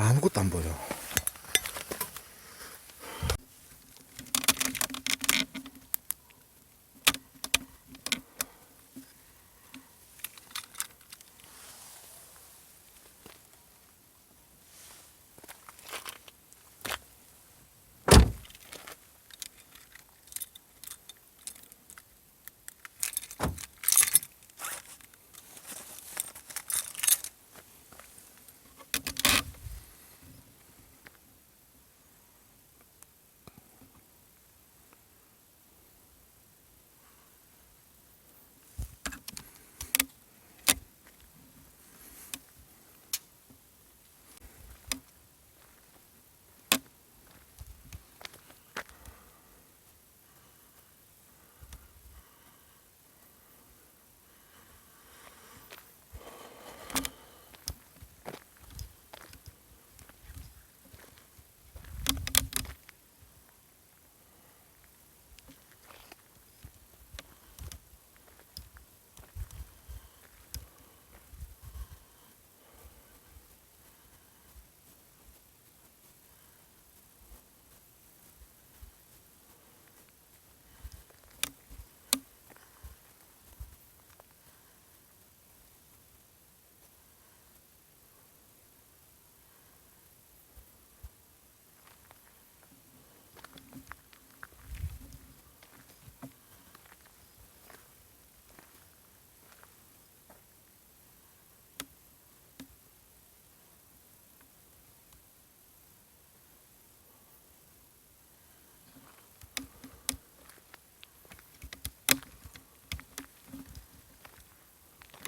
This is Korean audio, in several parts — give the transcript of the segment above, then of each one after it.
아무것도 안 보여.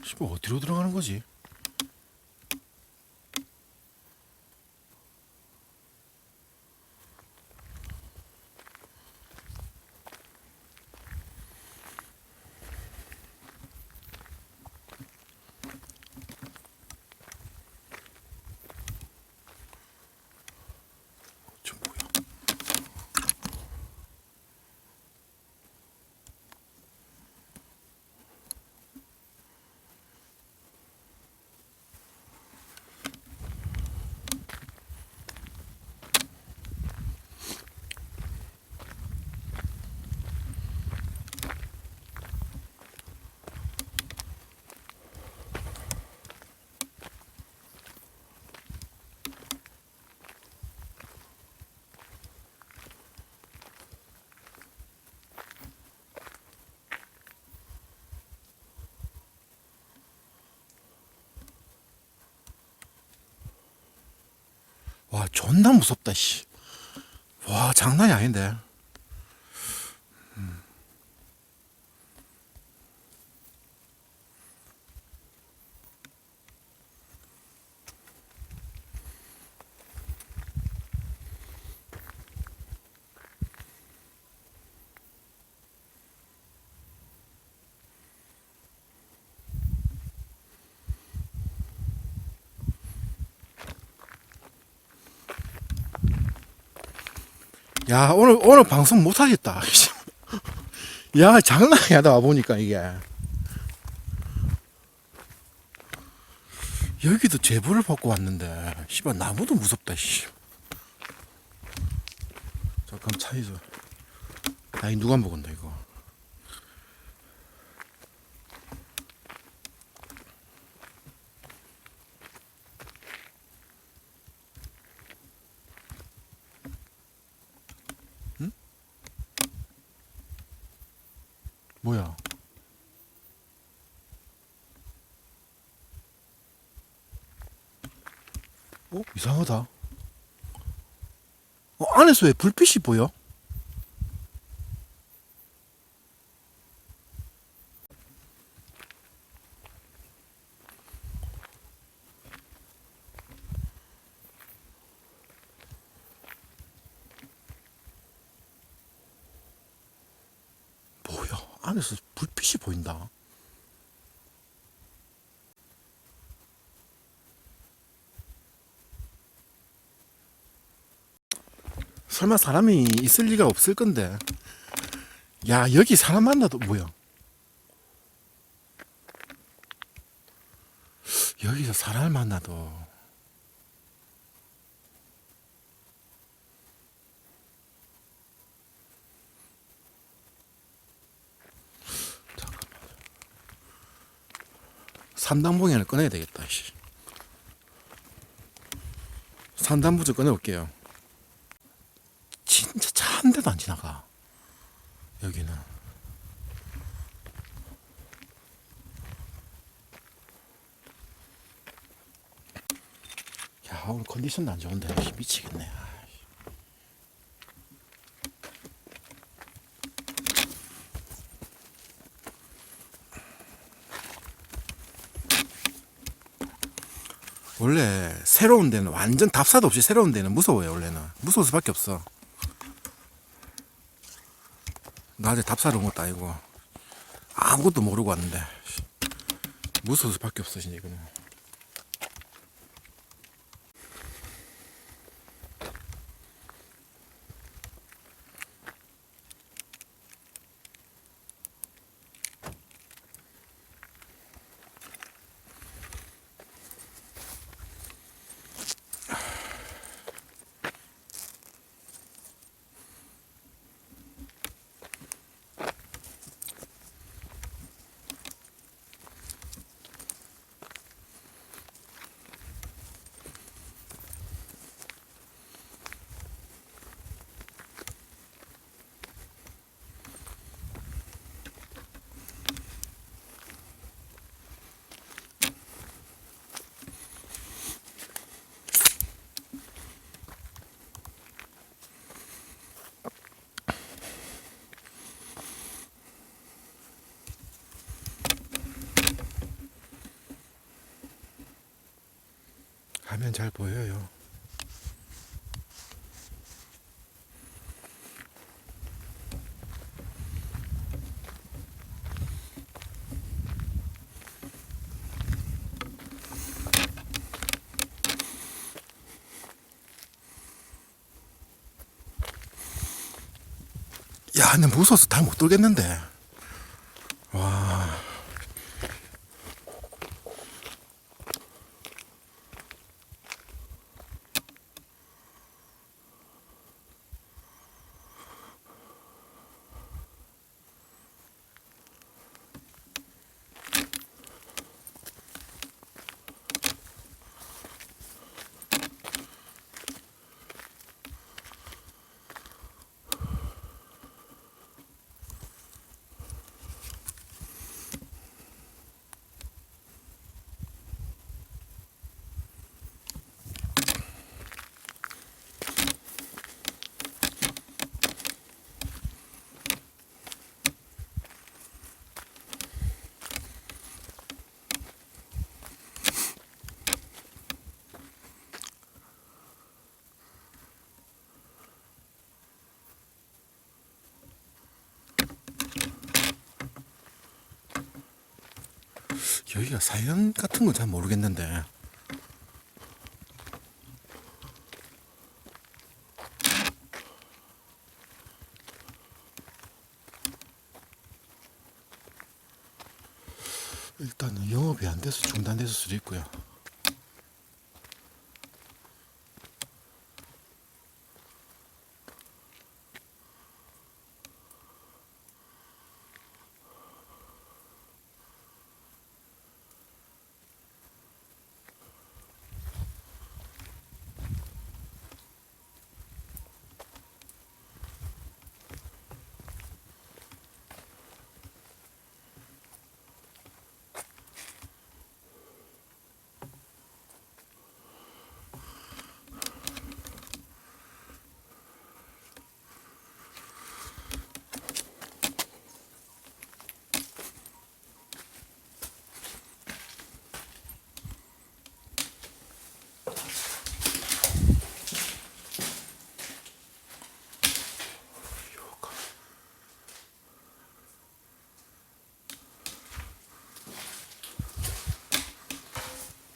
씨발 어디로 들어가는 거지? 저 뭐야? 와, 존나 무섭다, 씨. 와, 장난이 아닌데. 야, 오늘 방송 못하겠다. 야, 장난이 아니다, 와보니까 이게. 여기도 제보를 받고 왔는데, 씨발, 나무도 무섭다, 씨. 잠깐 차이죠. 아이, 누가 먹었나, 이거. 응? 뭐야? 이상하다. 안에서 왜 불빛이 보여? 뭐야? 안에서 불빛이 보인다. 설마 사람이 있을 리가 없을 건데. 야, 여기 사람 만나도 뭐야? 여기서 사람을 만나도 3단봉이를 꺼내야 되겠다. 3단부 좀 꺼내볼게요. 진짜 차 한 대도 안 지나가. 여기는. 야, 오늘 컨디션도 안 좋은데 미치겠네. 원래 새로운 데는 완전 답사도 없이 새로운 데는 무서워요. 원래는 무서울 수밖에 없어. 나 아직 답사를 온 것도 아니고 아무것도 모르고 왔는데 무서울 수밖에 없어 진짜 이거는. 가면 잘 보여요. 야, 근데 무서워서 다 못 돌겠는데. 와. 여기가 사연 같은 건 잘 모르겠는데. 일단은 영업이 안 돼서 중단됐을 수도 있고요.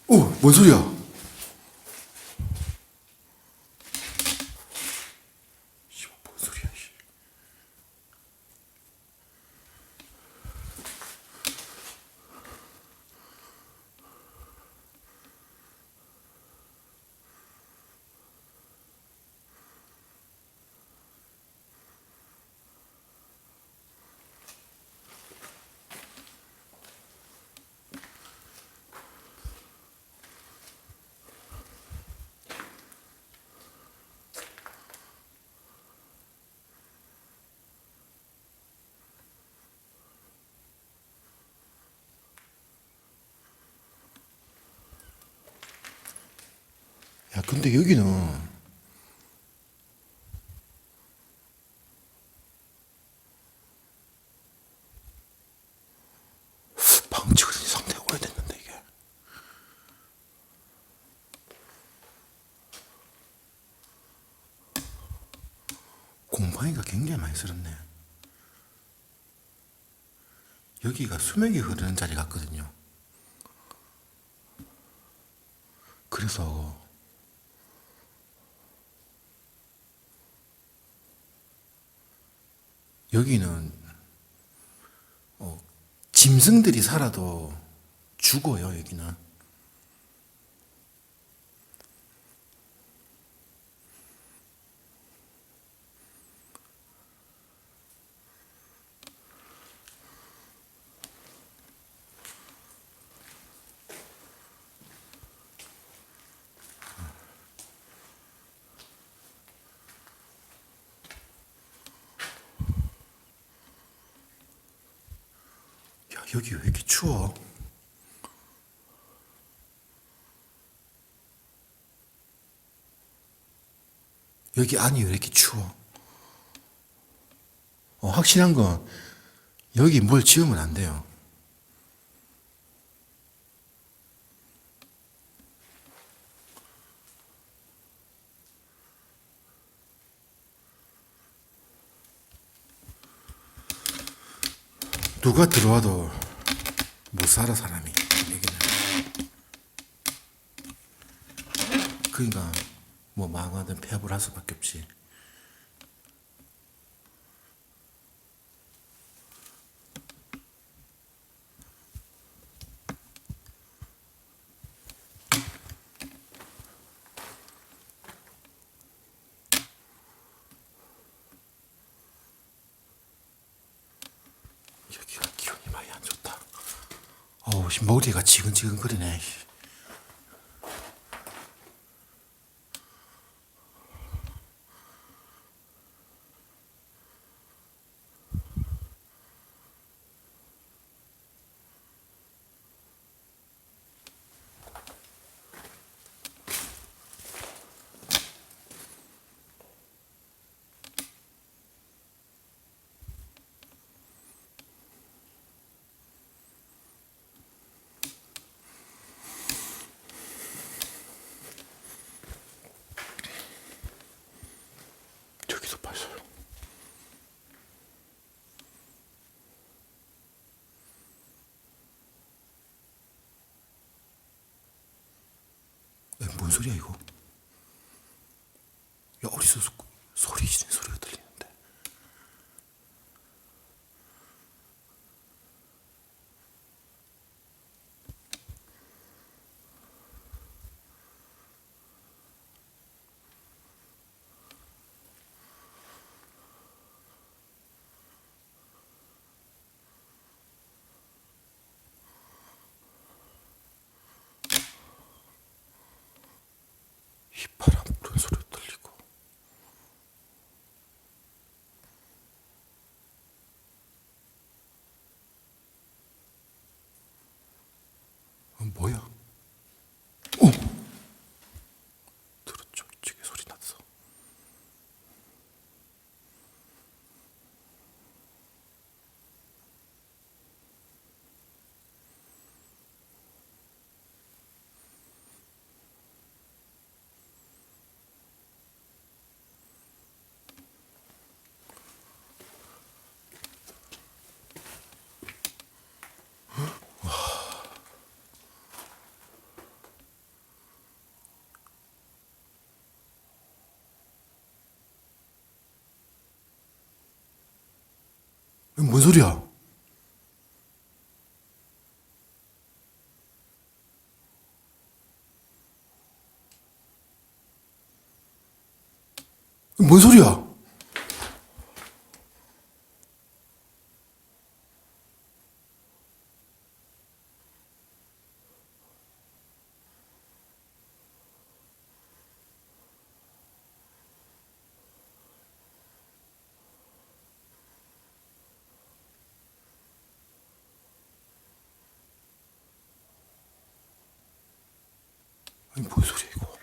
오, 뭔 소리야? 씨발, 뭔 소리야? 야, 근데 여기는 방치가 상태가 오래됐는데 이게. 곰팡이가 굉장히 많이 쓸었네. 여기가 수맥이 흐르는 자리 같거든요. 그래서 여기는 짐승들이 살아도 죽어요. 여기는. 야, 여기 왜 이렇게 추워? 여기 안이 왜 이렇게 추워? 확실한 건 여기 뭘 지으면 안 돼요. 누가 들어와도 못 살아 사람이 여기는. 그러니까 뭐 망하든 폐업을 할 수밖에 없지. 여기가 기운이 많이 안 좋다. 어우, 머리가 지근지근거리네. 저기도 봤어요. 뭔 소리야 이거? 야, 어디서 소리 지르는 소리가 들리는데? 휘파람 부는 소리가 들리고. 뭐야? 들었죠? 이쪽에 소리 났어. 뭔 소리야? 뭔 소리야? 뭔 소리야 이거?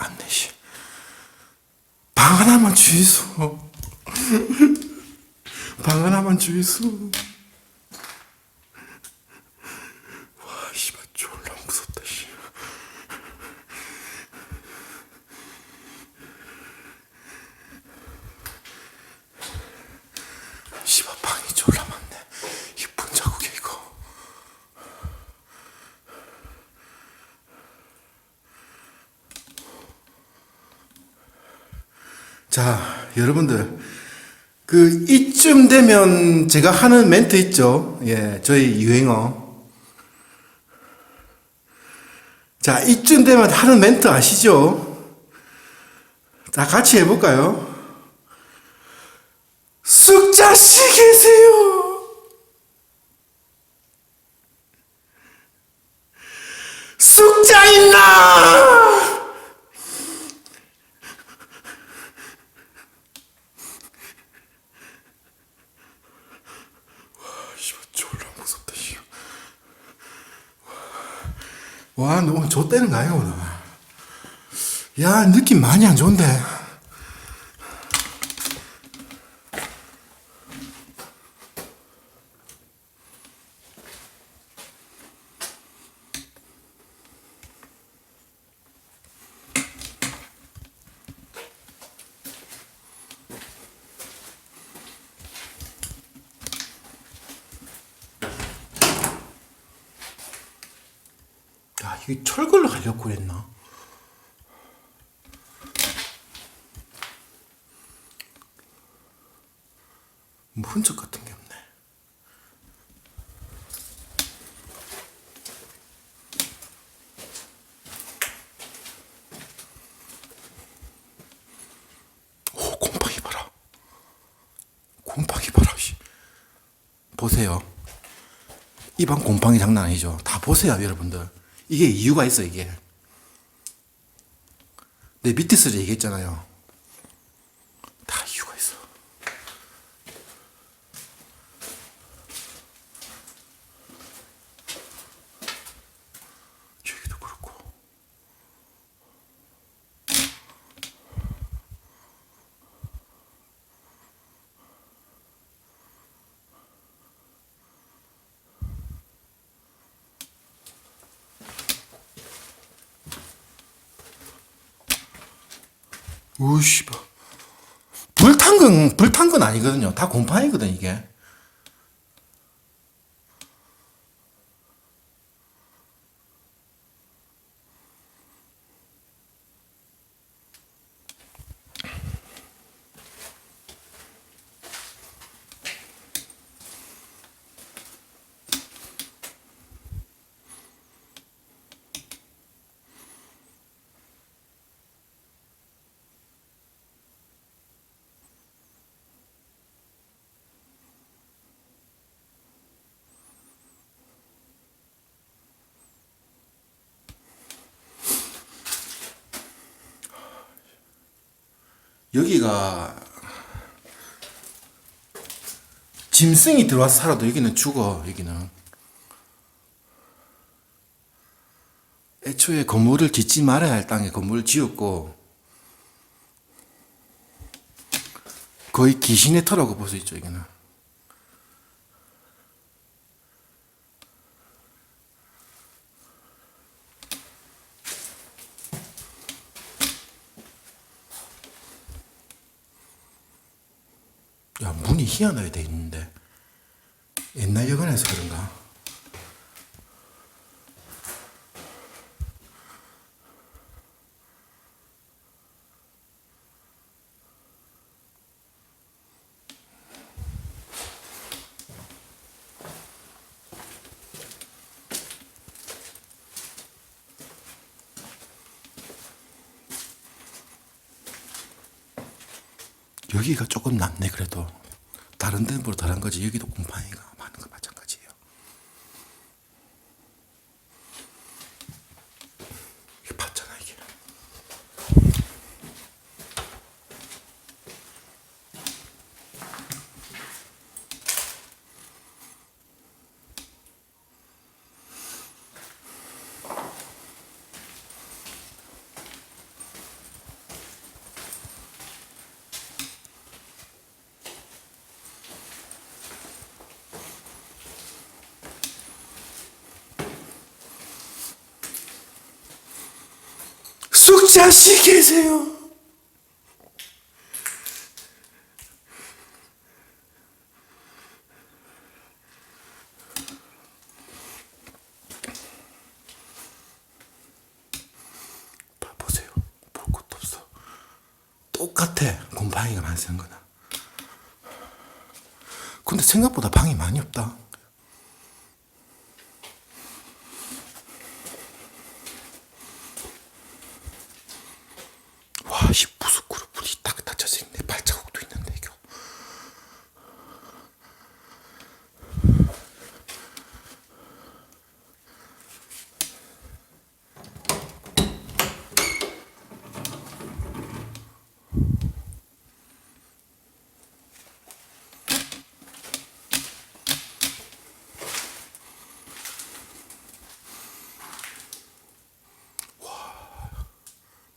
맞네, 씨. 방 하나만 주이소. 방 하나만 주이소. 와, 씨발, 졸라 무섭다, 씨. 씨발, 방이 졸라 많네. 이쁜 자국이야, 이거. 자, 여러분들. 이쯤 되면 제가 하는 멘트 있죠? 예, 저희 유행어. 자, 이쯤 되면 하는 멘트 아시죠? 자, 같이 해볼까요? 쑥자씨 계세요! 쑥자 있나! 졸라 무섭다, 씨. 와, 너 오늘 좆대는 거야, 오늘. 야, 느낌 많이 안 좋은데. 야, 이게 철걸로 하려고 했나? 뭐 흔적 같은 게 없네. 오, 곰팡이 봐라. 곰팡이 봐라, 씨. 보세요. 이 방 곰팡이 장난 아니죠? 다 보세요, 여러분들. 이게 이유가 있어, 이게. 내 밑에서 얘기했잖아요. 다 이유가 있어. 여기도 그렇고. 오씨발. 불탄 건 아니거든요. 다 곰팡이거든, 이게. 여기가 짐승이 들어와서 살아도 여기는 죽어. 여기는 애초에 건물을 짓지 말아야 할 땅에 건물을 지었고 거의 귀신의 터라고 볼 수 있죠. 여기는 야, 문이 희한하게 돼 있는데 옛날 여관에서 그런가? 여기가 조금 낫네. 그래도 다른 데는 보다 덜한 거지. 여기도 곰팡이가 많은 거 마찬가지예요. 이게 봤잖아, 이게. 숙자씨 계세요? 봐, 보세요. 볼 것도 없어. 똑같아. 곰팡이가 많이 쓰는 거나. 근데 생각보다 방이 많이 없다. 와, 씨, 부스크로 불이 딱 닫혀져 있네. 발자국도 있는데, 이거.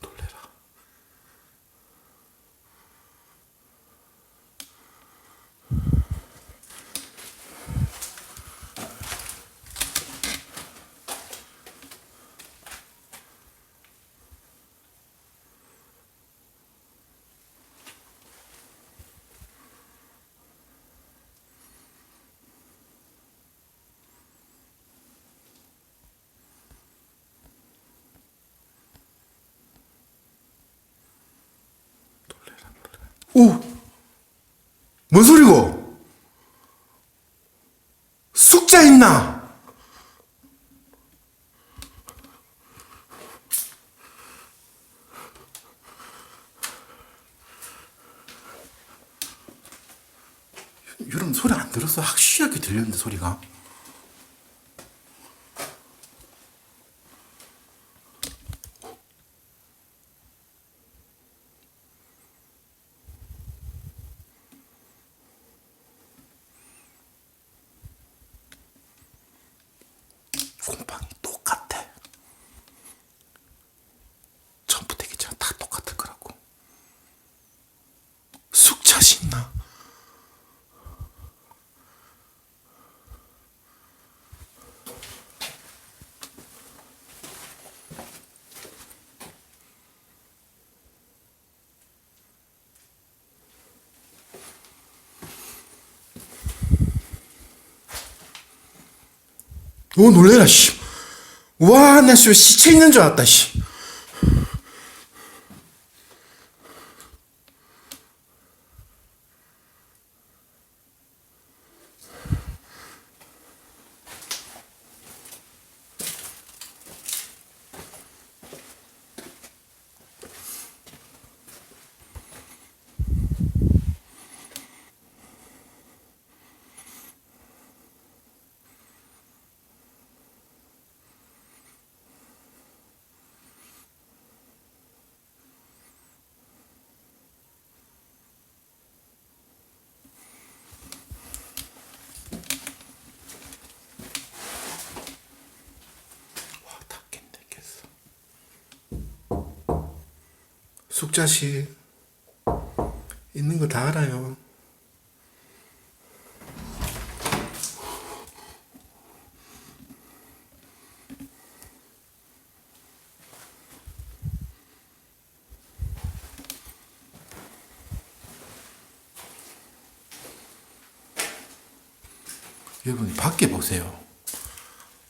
놀래라. 오! 뭔 소리고? 숙자 있나? 여러분 소리 안 들었어? 확실하게 들렸는데 소리가. 곰팡이 똑같아. 처음부터 얘기했잖아. 다 똑같을 거라고. 숙자시 있나? 오, 놀래라, 씨. 와, 나 씨, 시체 있는 줄 알았다, 씨. 와, 다 깼네, 깼어. 숙자씨, 있는 거 다 알아요. 여러분, 밖에 보세요.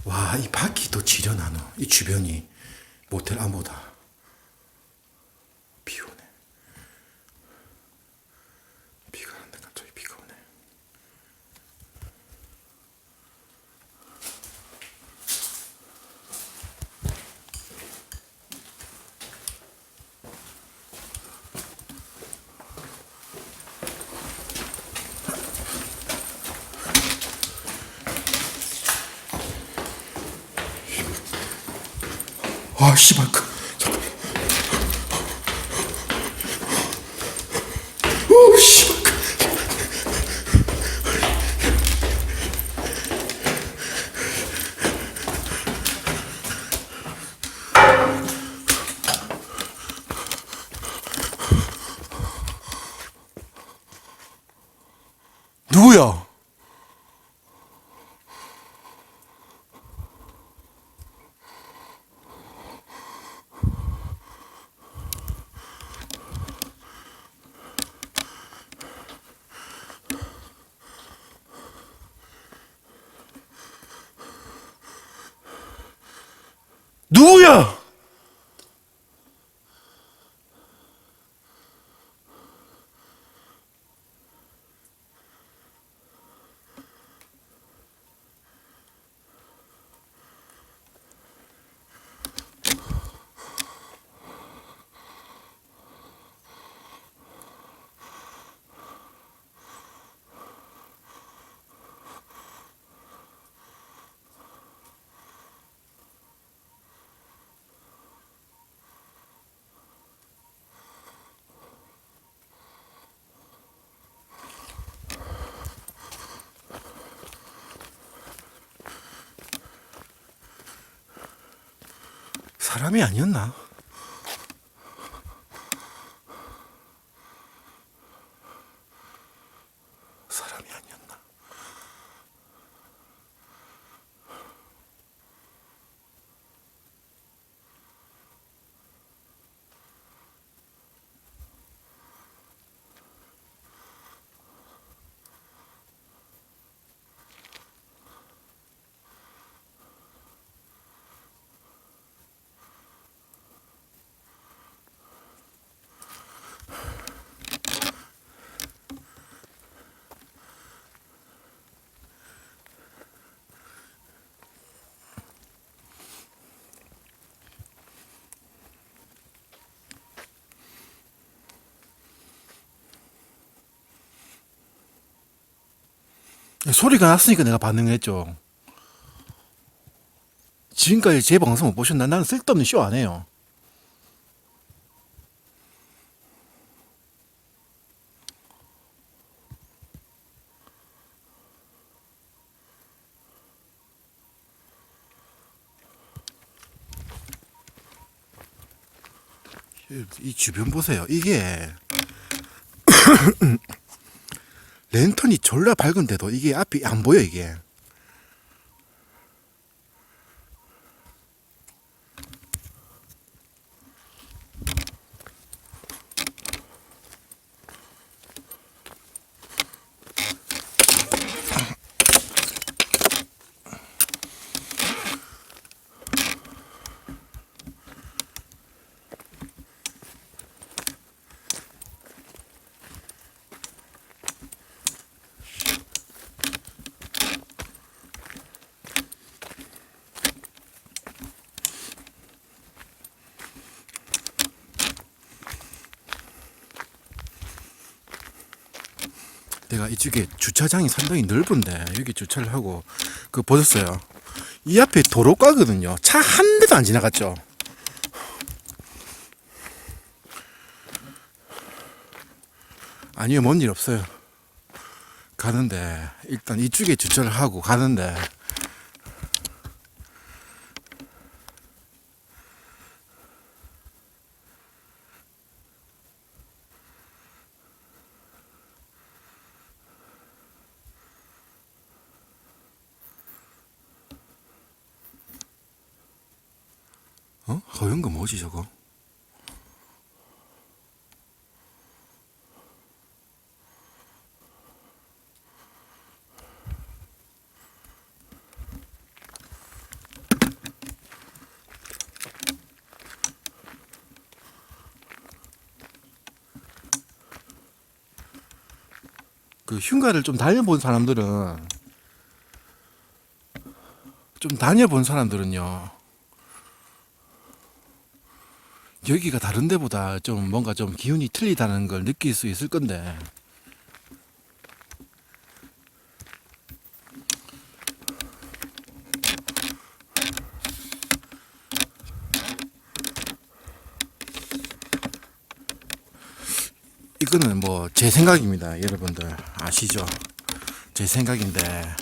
와, 이 밖이 더 지려나노. 이 주변이 모텔 안보다. 비 오네. 비가 왔는데 갑자기 비가 오네. 아, 씨발, 잠깐. 오, 씨발. 누구야? 사람이 아니었나? 사람이 아니었나? 소리가 났으니까 내가 반응했죠. 지금까지 제 방송 못 보셨나? 나는 쓸데없는 쇼 안 해요. 이 주변 보세요. 이게 랜턴이 졸라 밝은데도 이게 앞이 안 보여 이게. 내가 이쪽에 주차장이 상당히 넓은데 여기 주차를 하고 그 보셨어요? 이 앞에 도로가거든요. 차 한 대도 안 지나갔죠. 아니요, 뭔 일 없어요. 가는데 일단 이쪽에 주차를 하고 가는데 허연 거 뭐지 저거? 그 휴가를 좀 다녀본 사람들은 여기가 다른 데보다 좀 뭔가 좀 기운이 틀리다는 걸 느낄 수 있을 건데 이거는 뭐 제 생각입니다. 여러분들 아시죠? 제 생각인데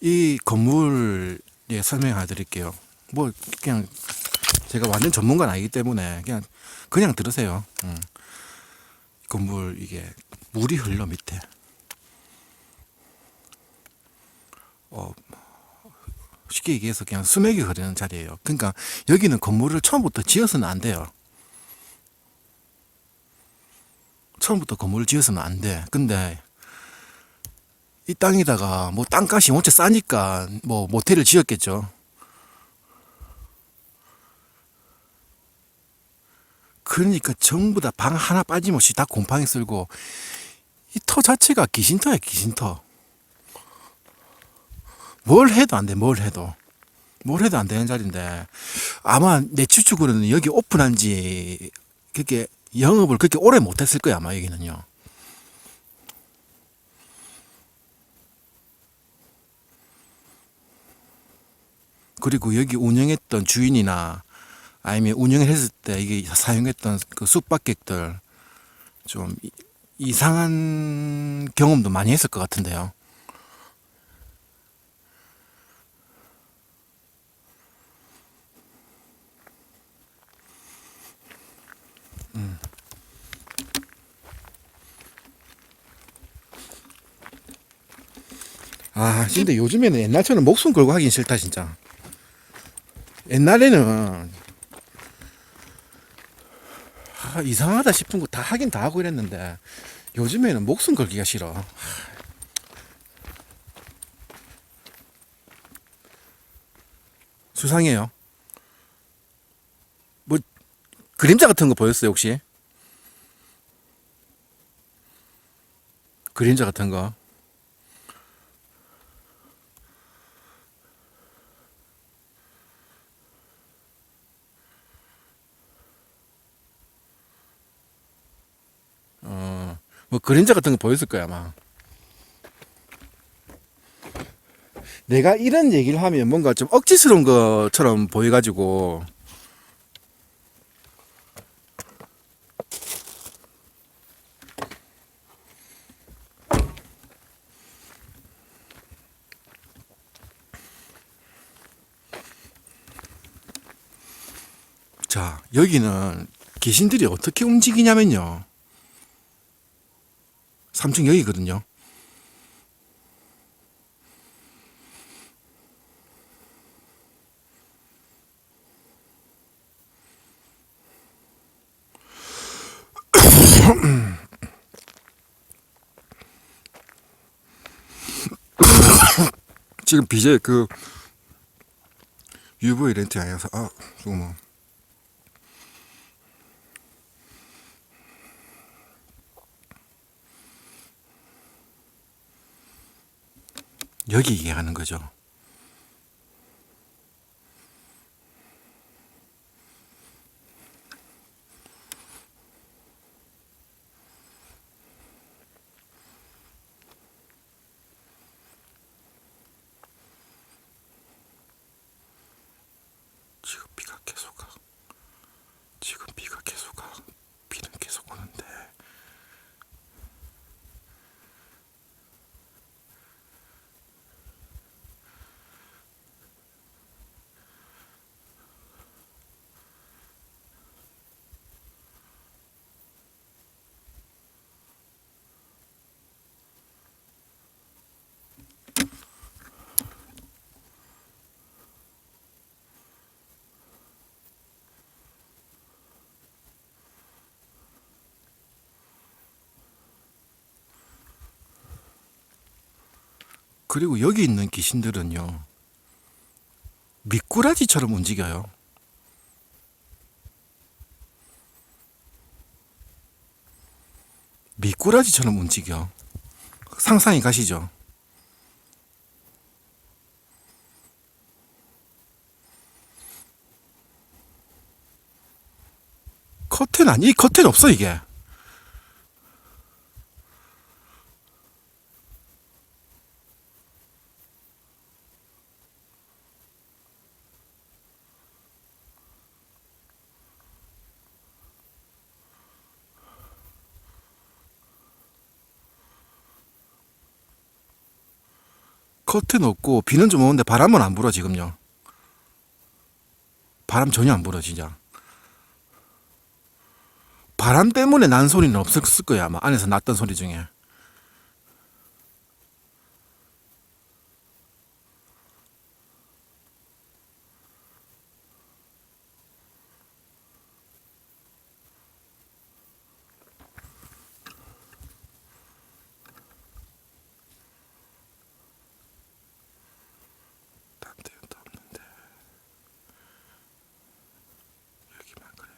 이 건물에 설명해 드릴게요. 뭐 그냥 제가 완전 전문가는 아니기 때문에 그냥 들으세요. 건물 이게 물이 흘러 밑에. 쉽게 얘기해서 그냥 수맥이 흐르는 자리예요. 그러니까 여기는 건물을 처음부터 지어서는 안 돼요. 처음부터 건물을 지어서는 안 돼. 근데 이 땅에다가 뭐 땅값이 원체 싸니까 뭐 모텔을 지었겠죠. 그러니까 전부 다 방 하나 빠짐없이 다 곰팡이 쓸고 이 터 자체가 귀신터야 귀신터. 뭘 해도 안 돼. 뭘 해도 안 되는 자리인데 아마 내 추측으로는 여기 오픈한 지 그렇게 영업을 그렇게 오래 못했을 거야 아마 여기는요. 그리고 여기 운영했던 주인이나 아니면 운영을 했을 때 이게 사용했던 그 숙박객들 좀 이상한 경험도 많이 했을 것 같은데요. 아, 근데 요즘에는 옛날처럼 목숨 걸고 하긴 싫다, 진짜. 옛날에는 이상하다 싶은 거 다 하긴 다 하고 이랬는데 요즘에는 목숨 걸기가 싫어. 수상해요. 뭐 그림자 같은 거 보였어요, 혹시? 그림자 같은 거. 뭐 그림자 같은 거 보였을 거야, 아마. 내가 이런 얘기를 하면 뭔가 좀 억지스러운 것처럼 보여가지고. 자, 여기는 귀신들이 어떻게 움직이냐면요. 3층 여기거든요. 지금 BJ 그 UV 렌트 아니어서 조금 여기 얘기하는 거죠. 지금 비가 계속 가. 지금 비가 계속 가. 비는 계속 오는데. 그리고 여기 있는 귀신들은요, 미꾸라지처럼 움직여요. 미꾸라지처럼 움직여. 상상이 가시죠? 커튼 아니, 커튼 없어, 이게. 커튼 없고, 비는 좀 오는데 바람은 안 불어, 지금요. 바람 전혀 안 불어, 진짜. 바람 때문에 난 소리는 없었을 거야, 아마. 안에서 났던 소리 중에. 딴 데는 또 없는데. 여기만 그래요.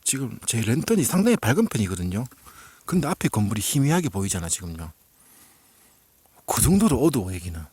지금 제 랜턴이 상당히 밝은 편이거든요. 근데 앞에 건물이 희미하게 보이잖아, 지금요. 그 정도로 어두워, 여기는.